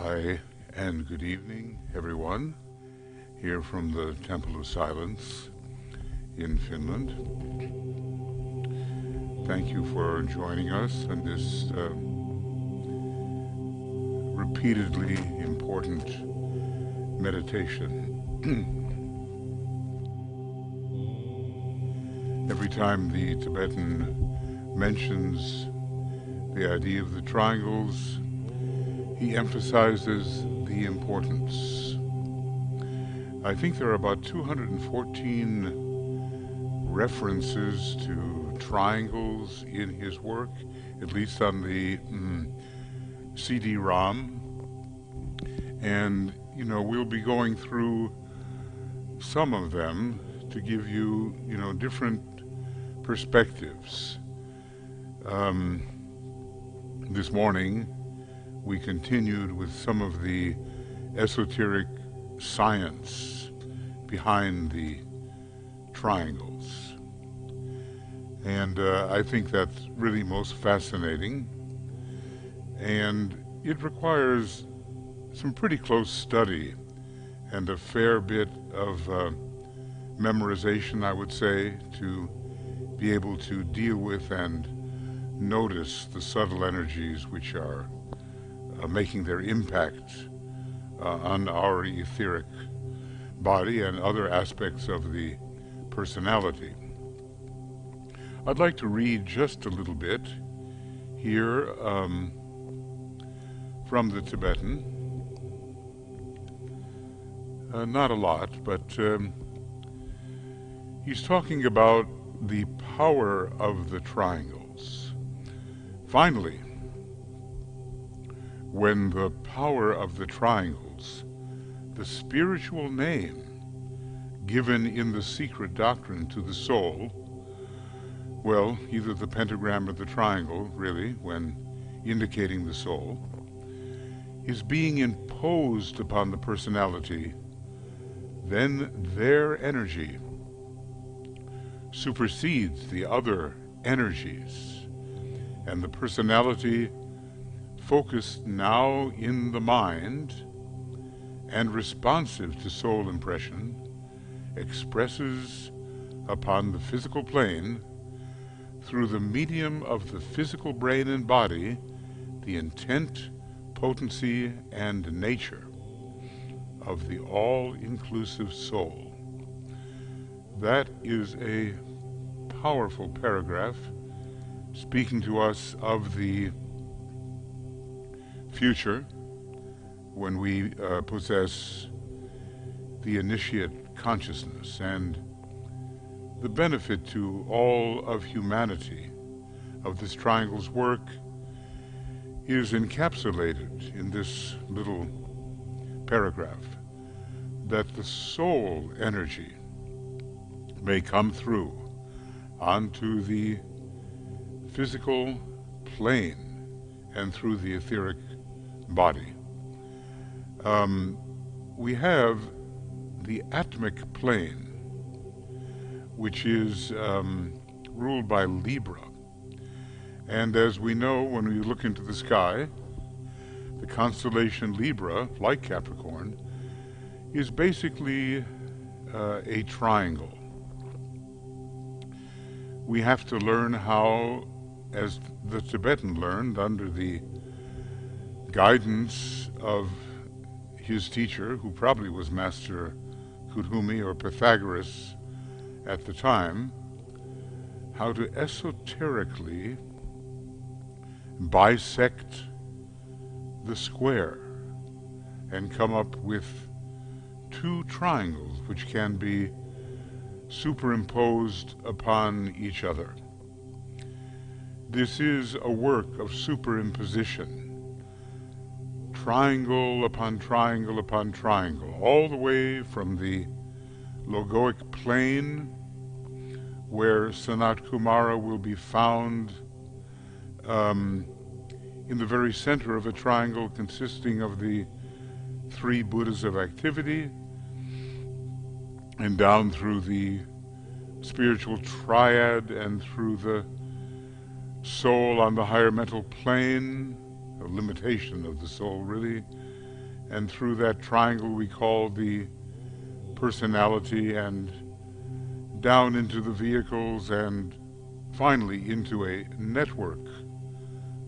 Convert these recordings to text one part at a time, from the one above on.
Hi, and good evening, everyone, here from the Temple of Silence in Finland. Thank you for joining us in this repeatedly important meditation. Every time the Tibetan mentions the idea of the triangles, he emphasizes the importance. I think there are about 214 references to triangles in his work, at least on the CD-ROM. And, we'll be going through some of them to give you, different perspectives. This morning, we continued with some of the esoteric science behind the triangles. And I think that's really most fascinating. And it requires some pretty close study and a fair bit of memorization, I would say, to be able to deal with and notice the subtle energies which are making their impact on our etheric body and other aspects of the personality. I'd like to read just a little bit here from the Tibetan. Not a lot, but he's talking about the power of the triangles. Finally, when the power of the triangles, the spiritual name given in the secret doctrine to the soul, well, either the pentagram or the triangle, really, when indicating the soul, is being imposed upon the personality, then their energy supersedes the other energies, and the personality, focused now in the mind and responsive to soul impression, expresses upon the physical plane, through the medium of the physical brain and body, the intent, potency, and nature of the all-inclusive soul. That is a powerful paragraph speaking to us of the future, when we possess the initiate consciousness, and the benefit to all of humanity of this triangle's work is encapsulated in this little paragraph, that the soul energy may come through onto the physical plane and through the etheric body. We have the atmic plane, which is ruled by Libra. And as we know, when we look into the sky, the constellation Libra, like Capricorn, is basically a triangle. We have to learn how, as the Tibetan learned under the guidance of his teacher, who probably was Master Kudhumi or Pythagoras at the time, how to esoterically bisect the square and come up with two triangles which can be superimposed upon each other. This is a work of superimposition, triangle upon triangle upon triangle, all the way from the logoic plane, where Sanat Kumara will be found in the very center of a triangle consisting of the three Buddhas of activity, and down through the spiritual triad and through the soul on the higher mental plane, a limitation of the soul really, and through that triangle we call the personality, and down into the vehicles, and finally into a network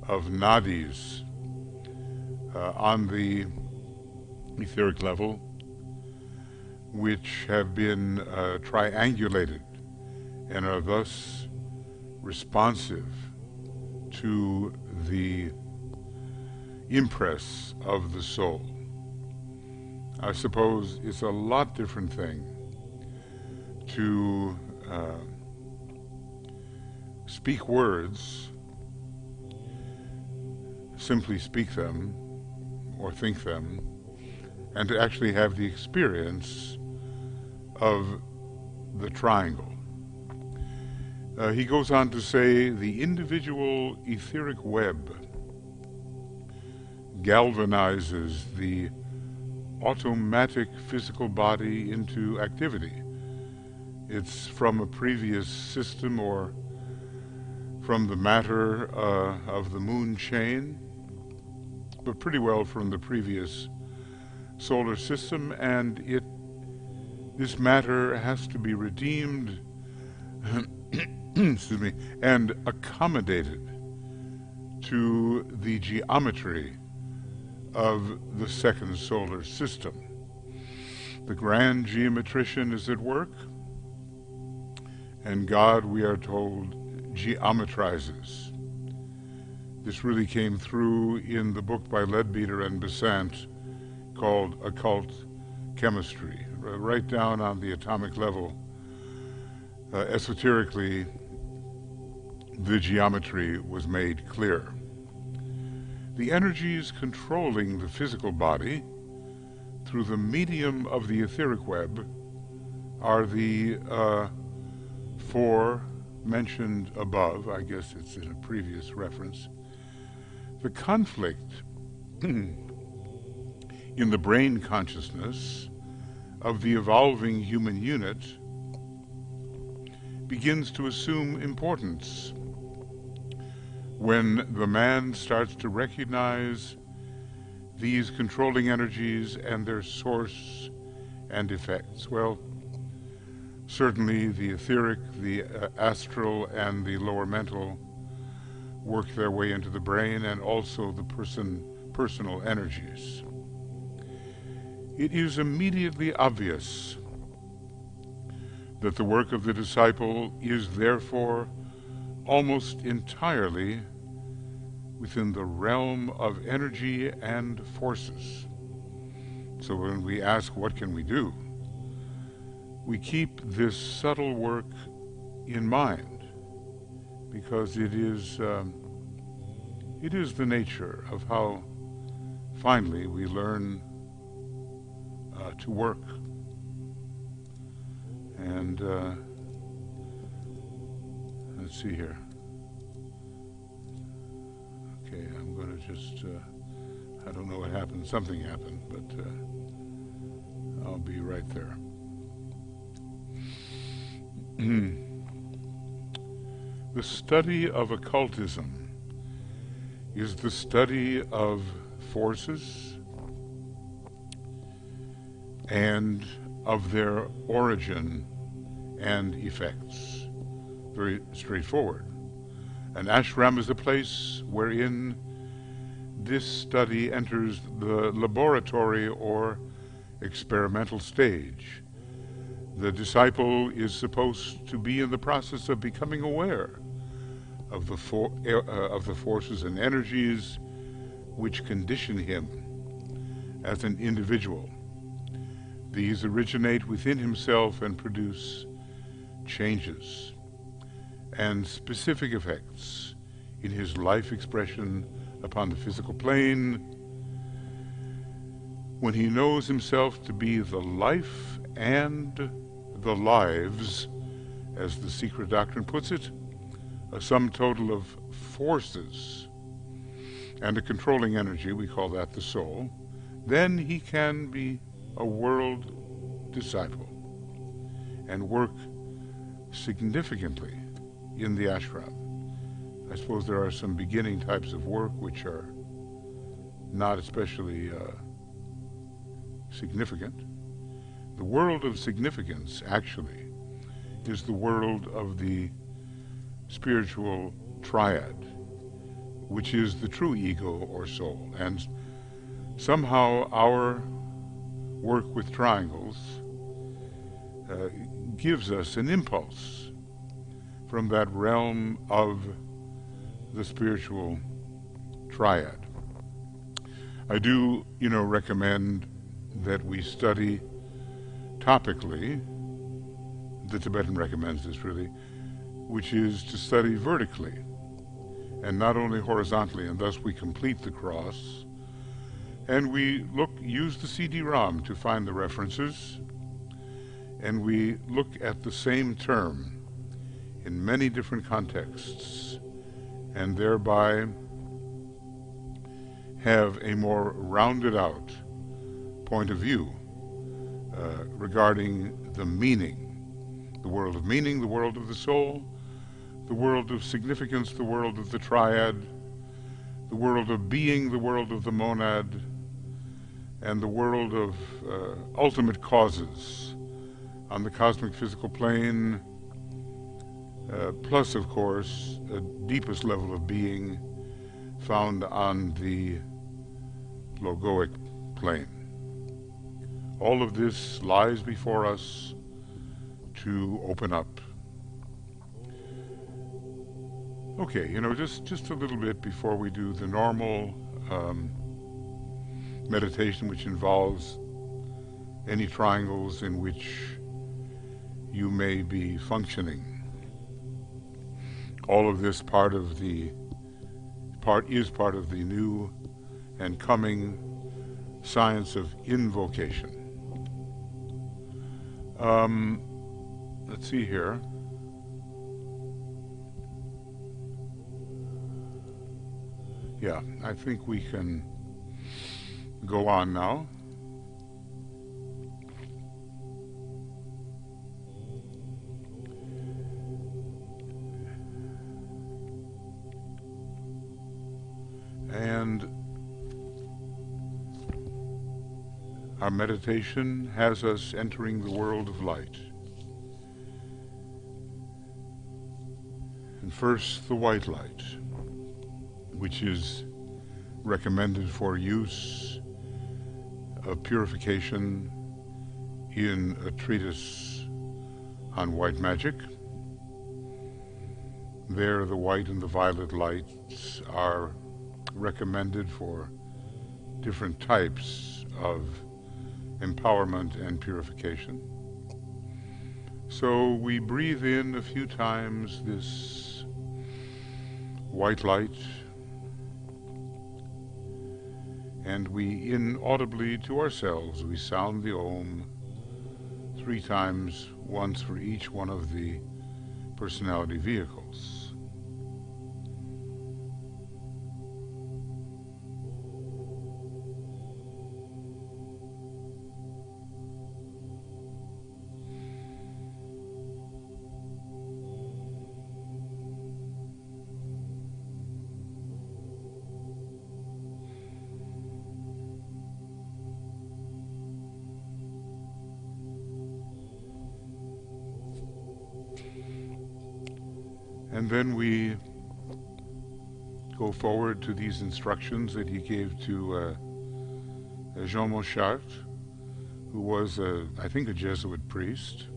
of nadis on the etheric level, which have been triangulated and are thus responsive to the impress of the soul. I suppose it's a lot different thing to speak words, simply speak them or think them, and to actually have the experience of the triangle. He goes on to say the individual etheric web galvanizes the automatic physical body into activity. It's from a previous system or from the matter of the moon chain, but pretty well from the previous solar system, and this matter has to be redeemed excuse me, and accommodated to the geometry of the second solar system. The grand geometrician is at work, and God, we are told, geometrizes. This really came through in the book by Leadbeater and Besant called Occult Chemistry. Right down on the atomic level, esoterically, the geometry was made clear. The energies controlling the physical body through the medium of the etheric web are the four mentioned above. I guess it's in a previous reference. The conflict in the brain consciousness of the evolving human unit begins to assume importance when the man starts to recognize these controlling energies and their source and effects. Well, certainly the etheric, the astral, and the lower mental work their way into the brain, and also the personal energies. It is immediately obvious that the work of the disciple is therefore almost entirely within the realm of energy and forces. So when we ask, what can we do? We keep this subtle work in mind, because it is the nature of how finally we learn to work. And let's see here. Okay, I'm going to just, I don't know what happened. Something happened, but I'll be right there. The study of occultism is the study of forces and of their origin and effects. Very straightforward. An ashram is a place wherein this study enters the laboratory or experimental stage. The disciple is supposed to be in the process of becoming aware of the forces and energies which condition him as an individual. These originate within himself and produce changes and specific effects in his life expression upon the physical plane. When he knows himself to be the life and the lives, as the secret doctrine puts it, a sum total of forces and a controlling energy, we call that the soul, then he can be a world disciple and work significantly in the ashram. I suppose there are some beginning types of work which are not especially significant. The world of significance, actually, is the world of the spiritual triad, which is the true ego or soul. And somehow our work with triangles gives us an impulse from that realm of the spiritual triad. I do, recommend that we study topically, the Tibetan recommends this really, which is to study vertically and not only horizontally, and thus we complete the cross. And we use the CD-ROM to find the references, and we look at the same term in many different contexts, and thereby have a more rounded out point of view regarding the meaning, the world of meaning, the world of the soul, the world of significance, the world of the triad, the world of being, the world of the monad, and the world of ultimate causes on the cosmic physical plane, plus, of course, a deepest level of being found on the logoic plane. All of this lies before us to open up. Okay, just a little bit before we do the normal meditation, which involves any triangles in which you may be functioning. All of this is part of the new and coming science of invocation. Let's see here. Yeah, I think we can go on now. And our meditation has us entering the world of light. And first, the white light, which is recommended for use of purification in a treatise on white magic. There, the white and the violet lights are recommended for different types of empowerment and purification. So we breathe in a few times this white light, and we inaudibly to ourselves, we sound the Om 3 times, once for each one of the personality vehicles. And then we go forward to these instructions that he gave to Jean Mochart, who was, I think, a Jesuit priest.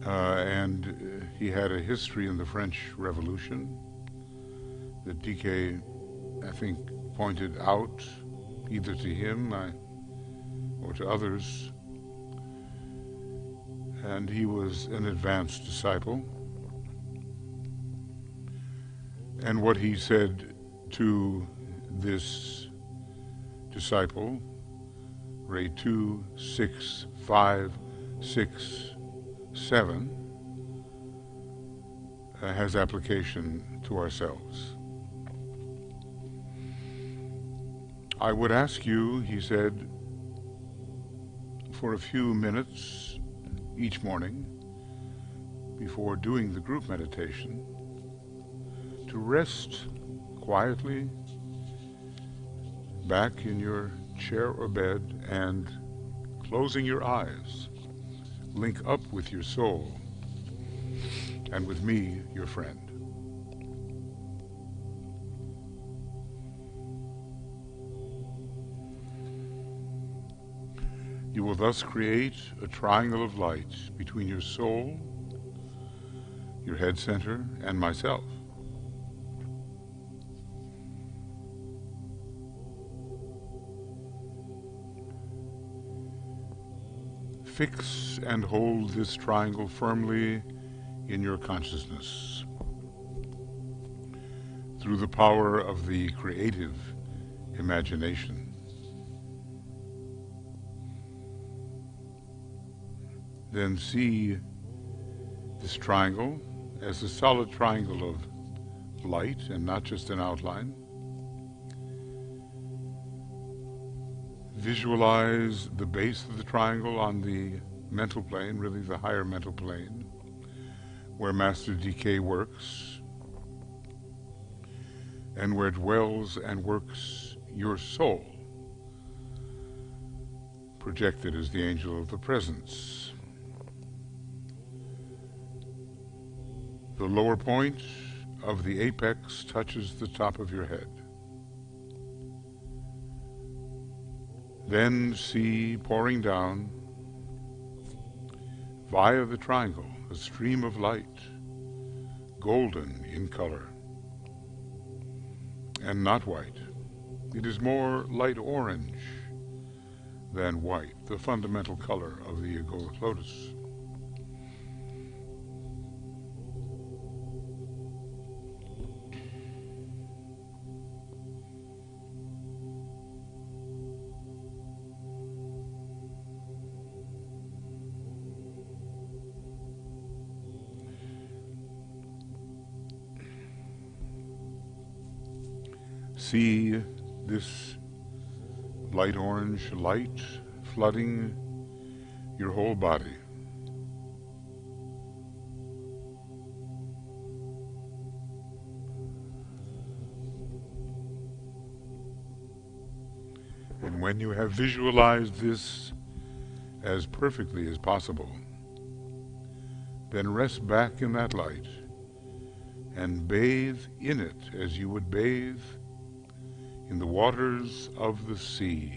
And he had a history in the French Revolution that DK, I think, pointed out either to him or to others. And he was an advanced disciple. And what he said to this disciple, Ray 2, 6, 5, 6, 7, has application to ourselves. I would ask you, he said, for a few minutes each morning before doing the group meditation to rest quietly back in your chair or bed, and, closing your eyes, link up with your soul and with me, your friend. You will thus create a triangle of light between your soul, your head center, and myself. Fix and hold this triangle firmly in your consciousness. Through the power of the creative imagination. Then see this triangle as a solid triangle of light and not just an outline. Visualize the base of the triangle on the mental plane, really the higher mental plane, where Master DK works, and where dwells and works your soul, projected as the angel of the presence. The lower point of the apex touches the top of your head. Then see pouring down, via the triangle, a stream of light, golden in color, and not white. It is more light orange than white, the fundamental color of the egoic lotus. See this light orange light flooding your whole body. And when you have visualized this as perfectly as possible, then rest back in that light and bathe in it as you would bathe in the waters of the sea.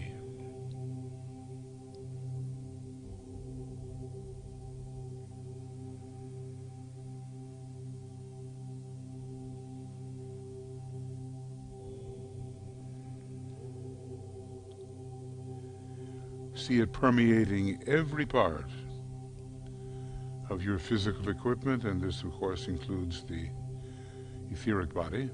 See it permeating every part of your physical equipment, and this of course includes the etheric body.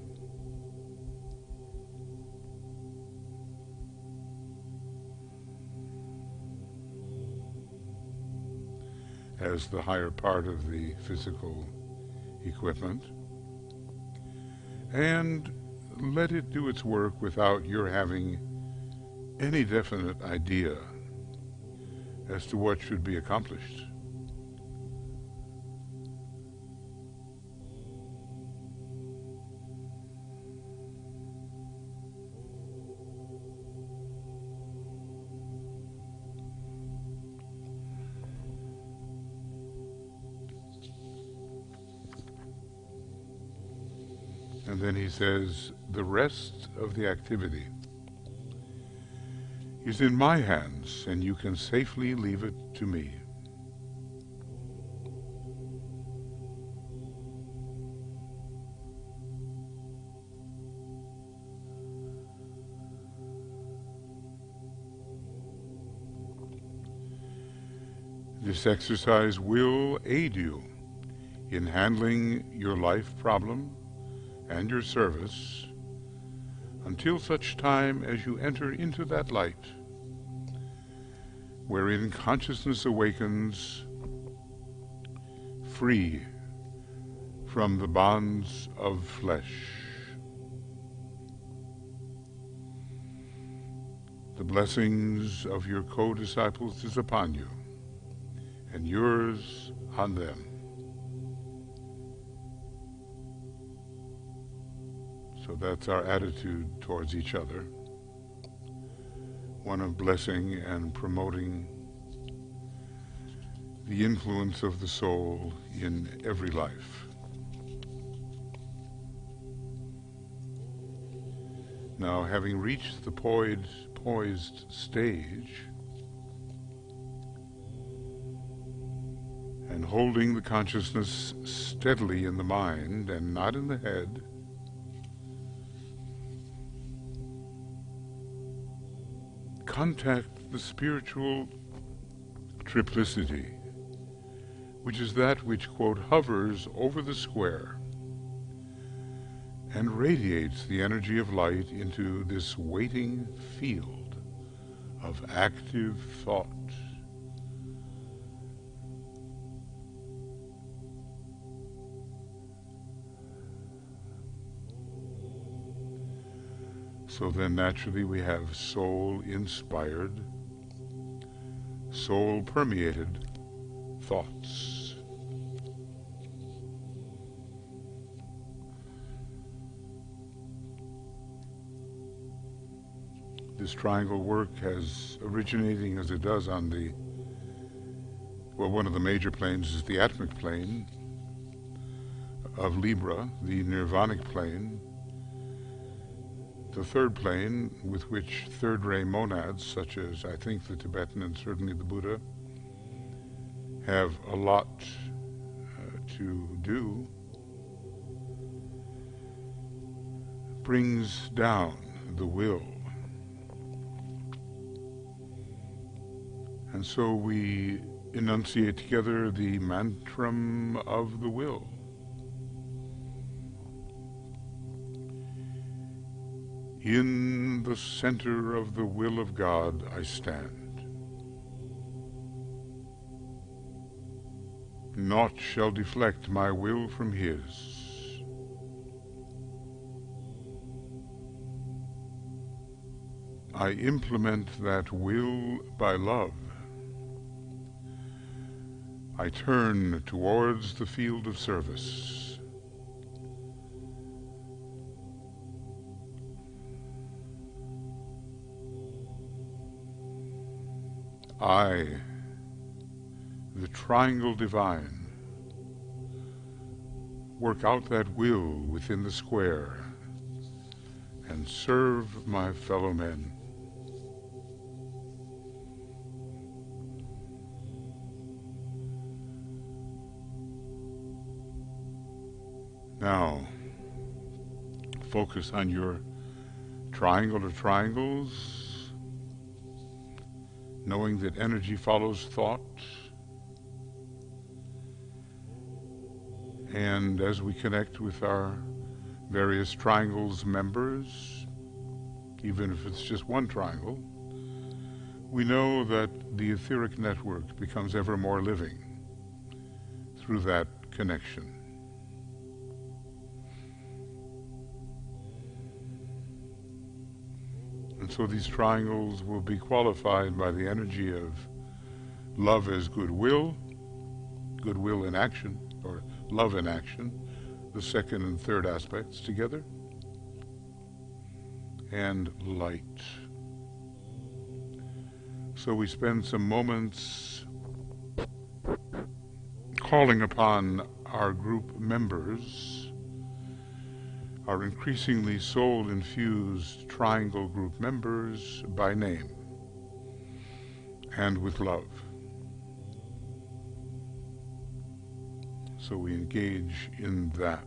As the higher part of the physical equipment, and let it do its work without your having any definite idea as to what should be accomplished. And then he says, the rest of the activity is in my hands, and you can safely leave it to me. This exercise will aid you in handling your life problem and your service until such time as you enter into that light wherein consciousness awakens free from the bonds of flesh. The blessings of your co-disciples is upon you, and yours on them. So that's our attitude towards each other. one of blessing and promoting the influence of the soul in every life. Now, having reached the poised stage, and holding the consciousness steadily in the mind and not in the head, contact the spiritual triplicity, which is that which, quote, hovers over the square and radiates the energy of light into this waiting field of active thought. So then naturally we have soul-inspired, soul-permeated thoughts. This triangle work has, originating as it does on the, well, one of the major planes is the atmic plane of Libra, the nirvanic plane, the third plane with which third-ray monads, such as I think the Tibetan and certainly the Buddha, have a lot to do, brings down the will. And so we enunciate together the mantram of the will. In the center of the will of God I stand. Naught shall deflect my will from His. I implement that will by love. I turn towards the field of service. I, the triangle divine, work out that will within the square and serve my fellow men. Now, focus on your triangle or triangles, knowing that energy follows thought. And as we connect with our various triangles members, even if it's just one triangle, we know that the etheric network becomes ever more living through that connection. And so these triangles will be qualified by the energy of love as goodwill, goodwill in action, or love in action, the second and third aspects together, and light. So we spend some moments calling upon our group members, our increasingly soul-infused triangle group members, by name and with love. So we engage in that.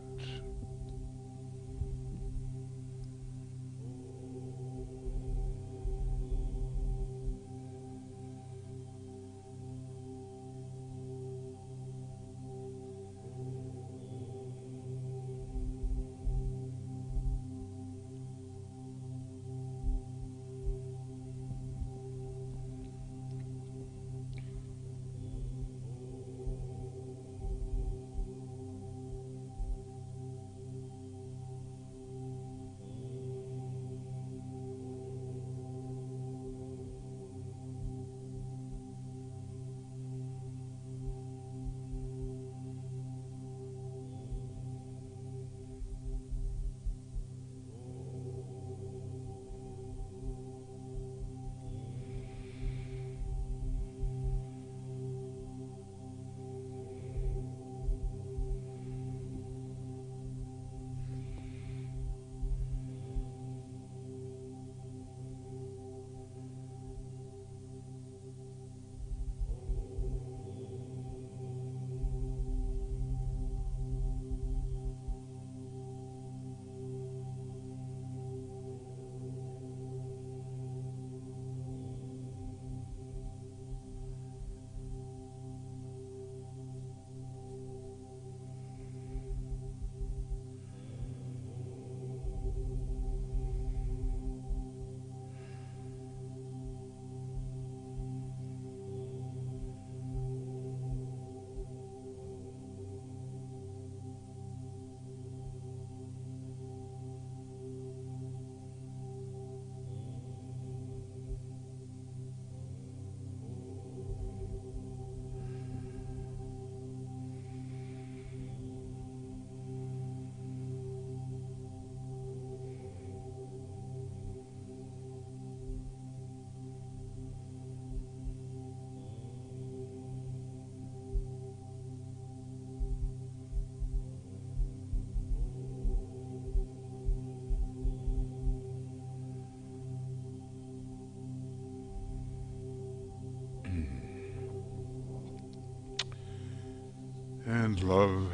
And love,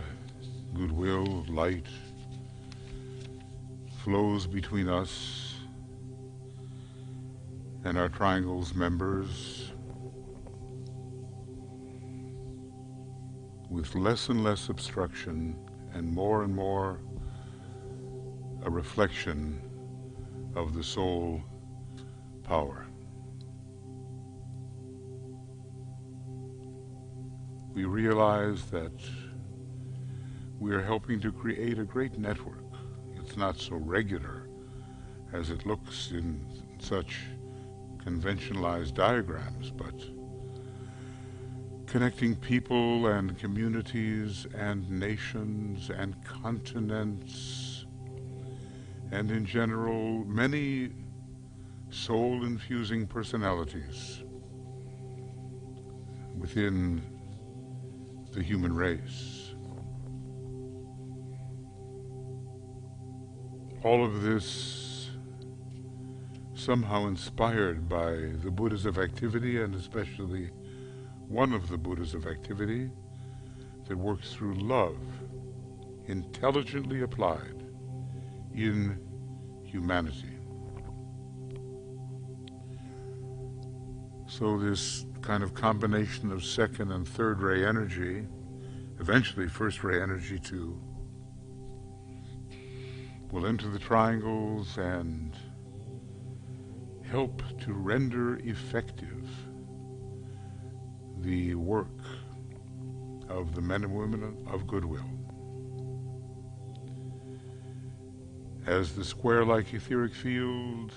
goodwill, light flows between us and our triangle's members with less and less obstruction and more a reflection of the soul power. We realize that we are helping to create a great network. It's not so regular as it looks in such conventionalized diagrams, but connecting people and communities and nations and continents, and in general, many soul-infusing personalities within the human race. All of this somehow inspired by the Buddhas of activity, and especially one of the Buddhas of activity that works through love, intelligently applied in humanity. So this kind of combination of second and third ray energy, eventually first ray energy too, will enter the triangles and help to render effective the work of the men and women of goodwill. As the square-like etheric field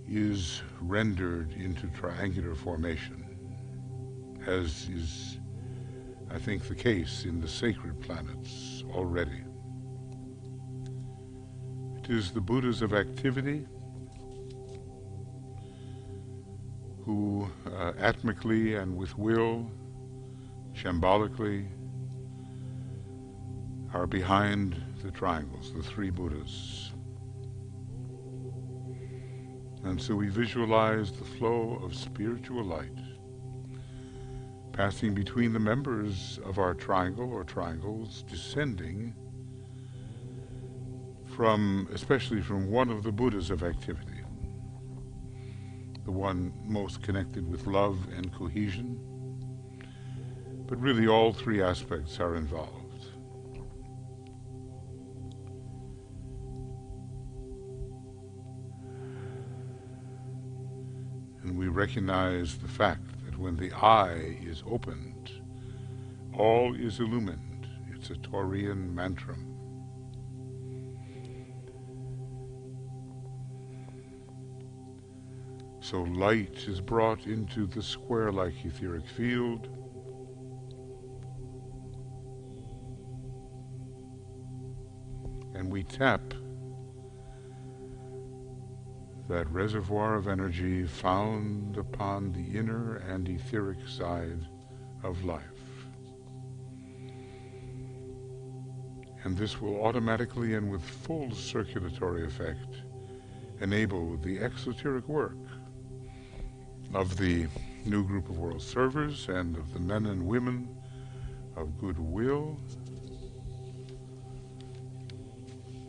is rendered into triangular formation, as is, I think, the case in the sacred planets already. It is the Buddhas of activity who atmically and with will, shambolically, are behind the triangles, the three Buddhas. And so we visualize the flow of spiritual light passing between the members of our triangle or triangles, descending especially from one of the Buddhas of activity, the one most connected with love and cohesion. But really all three aspects are involved. And we recognize the fact that when the eye is opened, all is illumined. It's a Taurian mantra. So light is brought into the square-like etheric field, and we tap that reservoir of energy found upon the inner and etheric side of life. And this will automatically and with full circulatory effect enable the exoteric work of the new group of world servers and of the men and women of goodwill.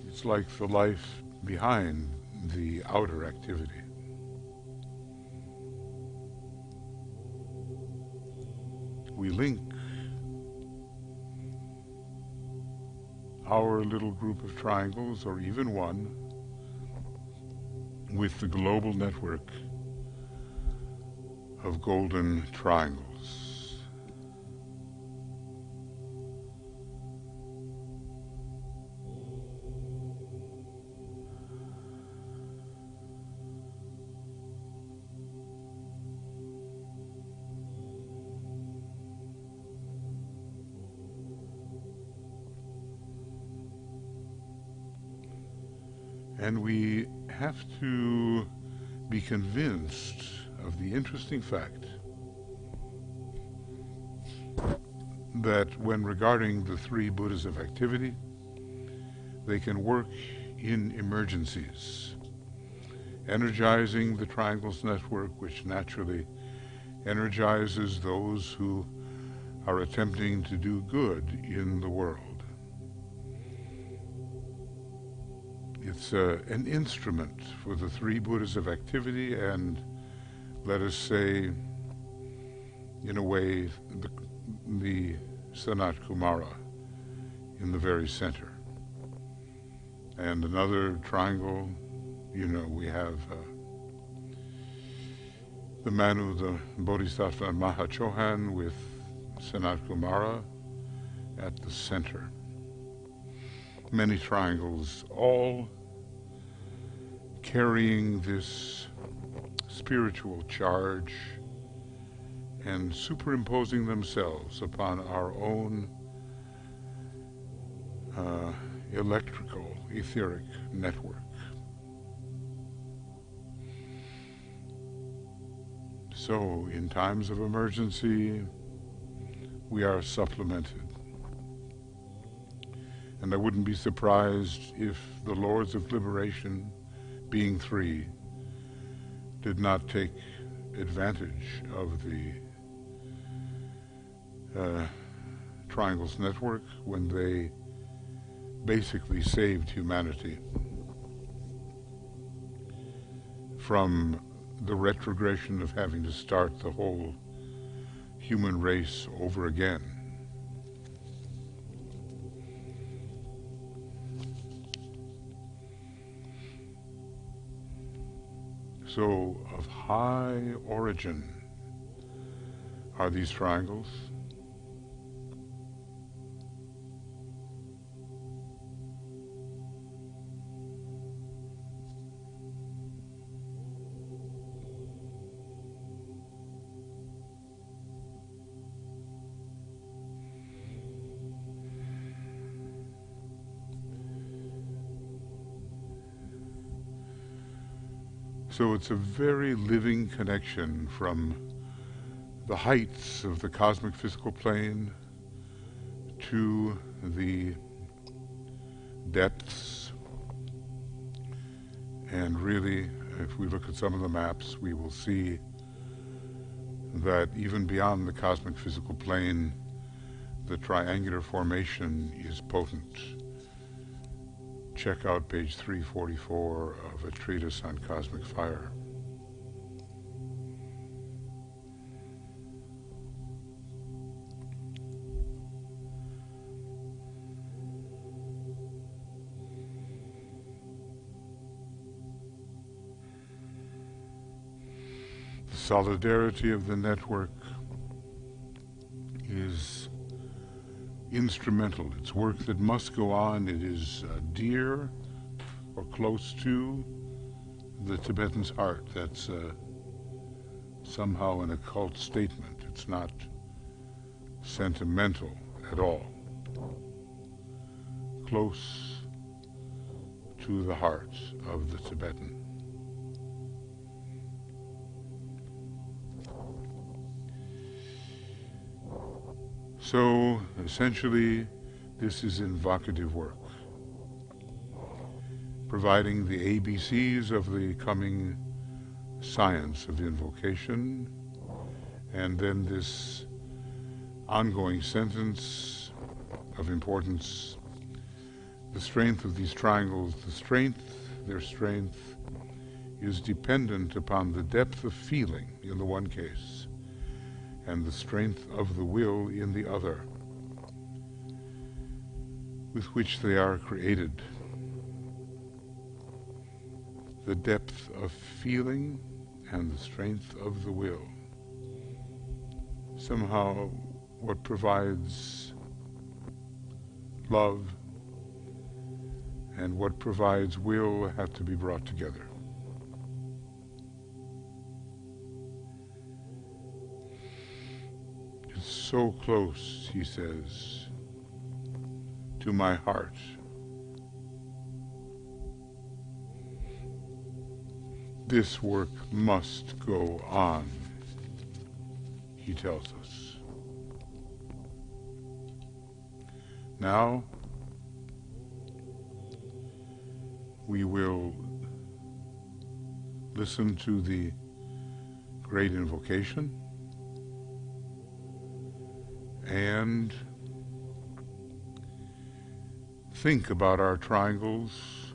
It's like the life behind the outer activity. We link our little group of triangles, or even one, with the global network of golden triangles. And we have to be convinced of the interesting fact that when regarding the three Buddhas of activity, they can work in emergencies, energizing the triangles network, which naturally energizes those who are attempting to do good in the world. It's an instrument for the three Buddhas of activity and, let us say, in a way, the Sanat Kumara in the very center. And another triangle, we have the Manu, the Bodhisattva Mahachohan with Sanat Kumara at the center. Many triangles, all carrying this spiritual charge and superimposing themselves upon our own electrical, etheric network. So, in times of emergency, we are supplemented. And I wouldn't be surprised if the Lords of Liberation, being three, did not take advantage of the Triangles network when they basically saved humanity from the retrogression of having to start the whole human race over again. So, of high origin are these triangles. So it's a very living connection from the heights of the cosmic physical plane to the depths. And really, if we look at some of the maps, we will see that even beyond the cosmic physical plane, the triangular formation is potent. Check out page 344 of a treatise on cosmic fire. The solidarity of the network is instrumental. It's work that must go on. It is dear or close to the Tibetan's heart. That's somehow an occult statement. It's not sentimental at all. Close to the heart of the Tibetan. So, essentially, this is invocative work, providing the ABCs of the coming science of invocation, and then this ongoing sentence of importance: the strength of these triangles, their strength is dependent upon the depth of feeling in the one case, and the strength of the will in the other, with which they are created. The depth of feeling and the strength of the will. Somehow, what provides love and what provides will have to be brought together. So close, he says, to my heart. This work must go on, he tells us. Now, we will listen to the great invocation, and think about our triangles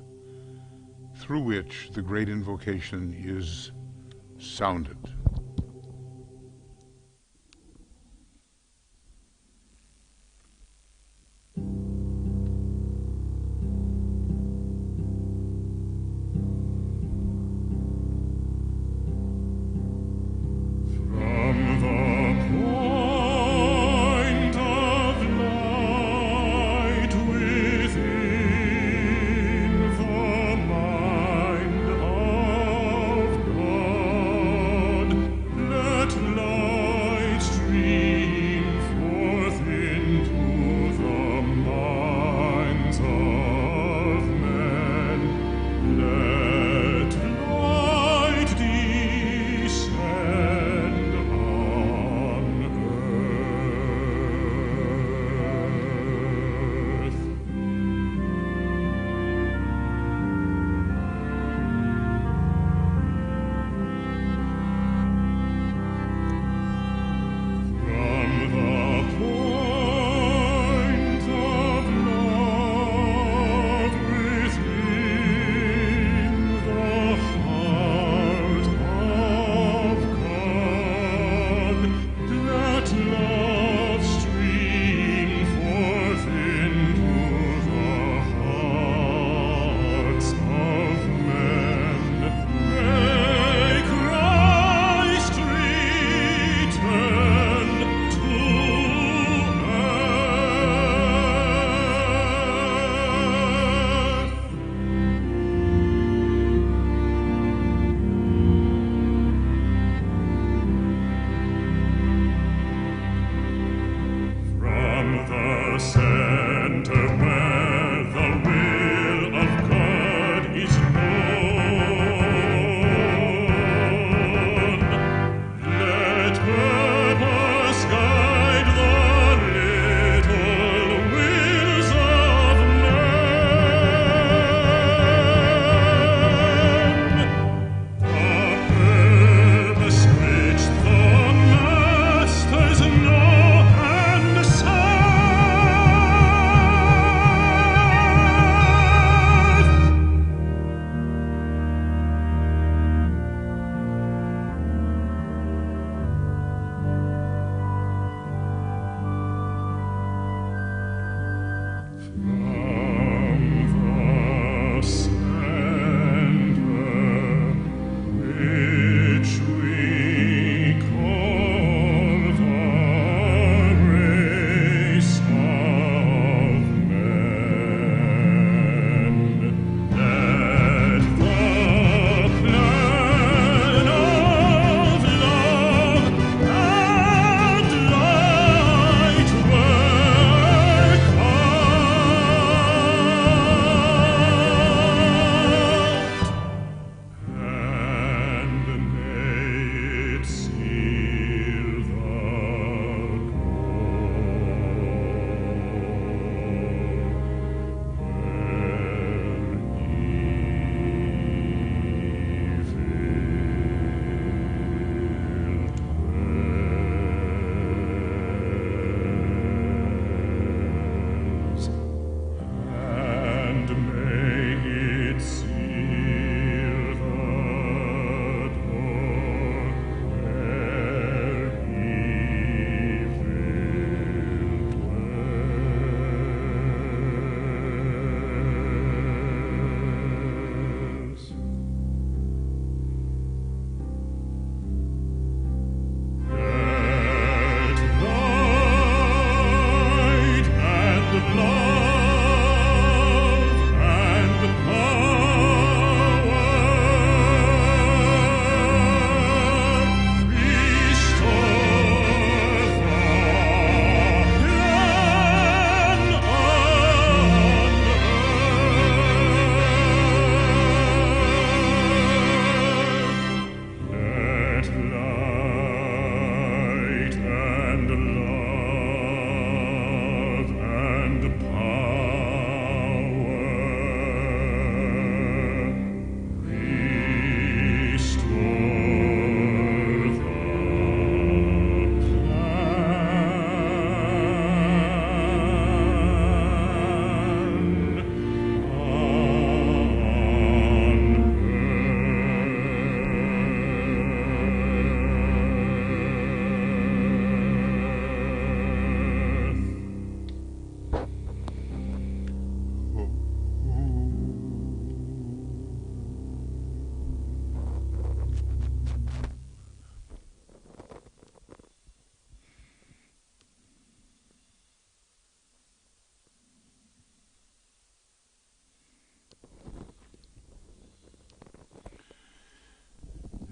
through which the great invocation is sounded.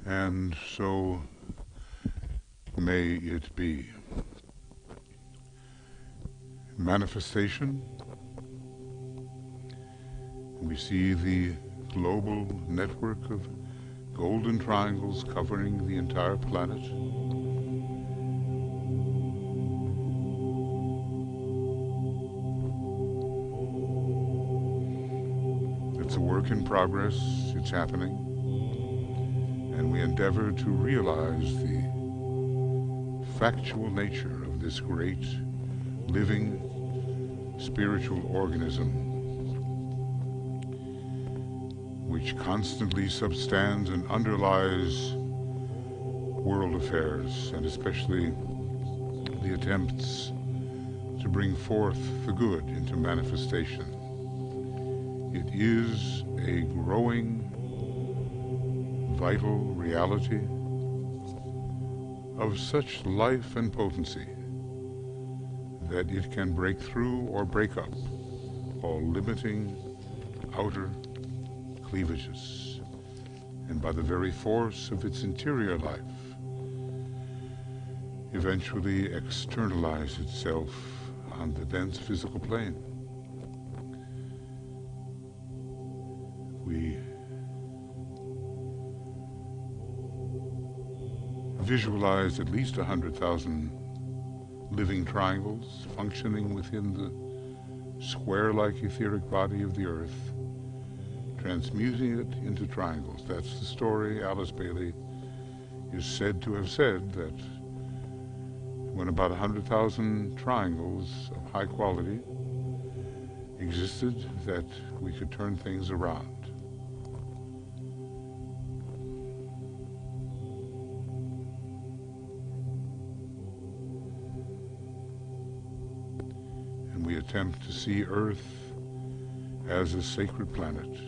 And so may it be. Manifestation. We see the global network of golden triangles covering the entire planet. It's a work in progress, it's happening, and we endeavor to realize the factual nature of this great, living, spiritual organism which constantly substands and underlies world affairs, and especially the attempts to bring forth the good into manifestation. It is a growing, vital reality of such life and potency that it can break through or break up all limiting outer cleavages, and by the very force of its interior life, eventually externalize itself on the dense physical plane. We visualize at least 100,000 living triangles functioning within the square-like etheric body of the Earth, transmuting it into triangles. That's the story Alice Bailey is said to have said, that when about 100,000 triangles of high quality existed, that we could turn things around. And we attempt to see Earth as a sacred planet,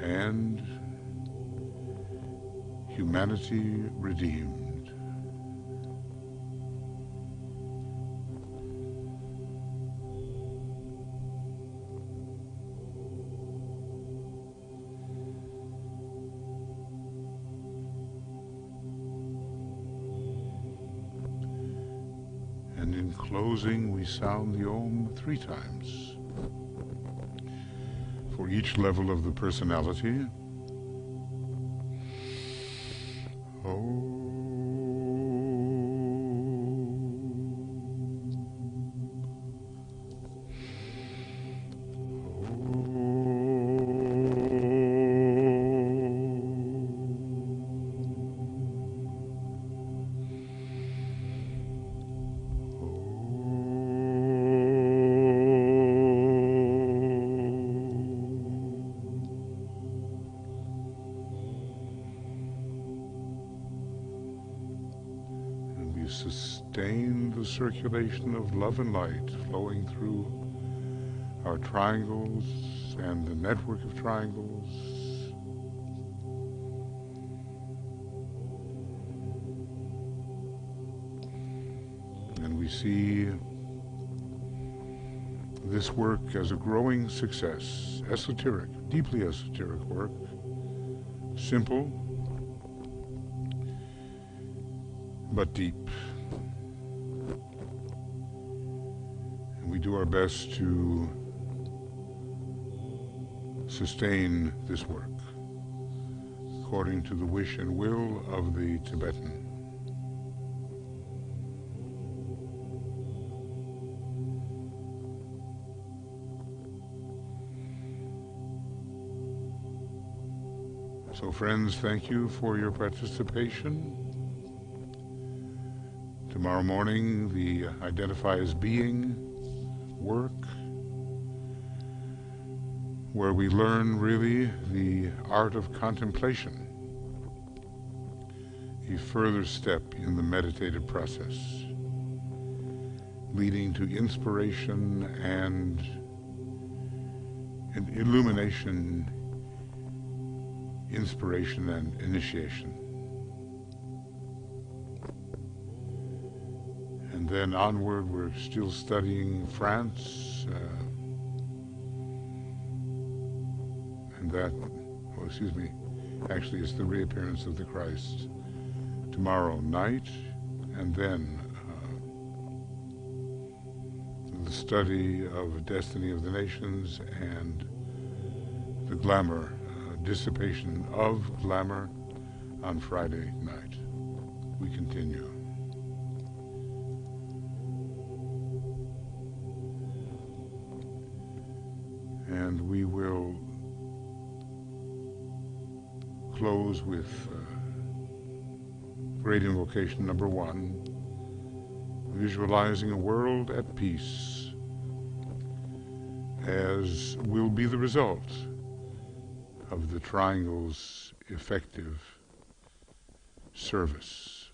and humanity redeemed. And in closing, we sound the Om 3 times. For each level of the personality. Sustain the circulation of love and light flowing through our triangles and the network of triangles. And we see this work as a growing success, esoteric, deeply esoteric work, simple but deep. And we do our best to sustain this work according to the wish and will of the Tibetan. So friends, thank you for your participation. Tomorrow morning, the Identify as Being work, where we learn really the art of contemplation, a further step in the meditative process, leading to inspiration and illumination, inspiration and initiation. And then onward, we're still studying France, Actually, it's the reappearance of the Christ tomorrow night, and then the study of Destiny of the Nations and the glamour, dissipation of glamour on Friday night. We continue. And we will close with great invocation number 1, visualizing a world at peace, as will be the result of the triangle's effective service.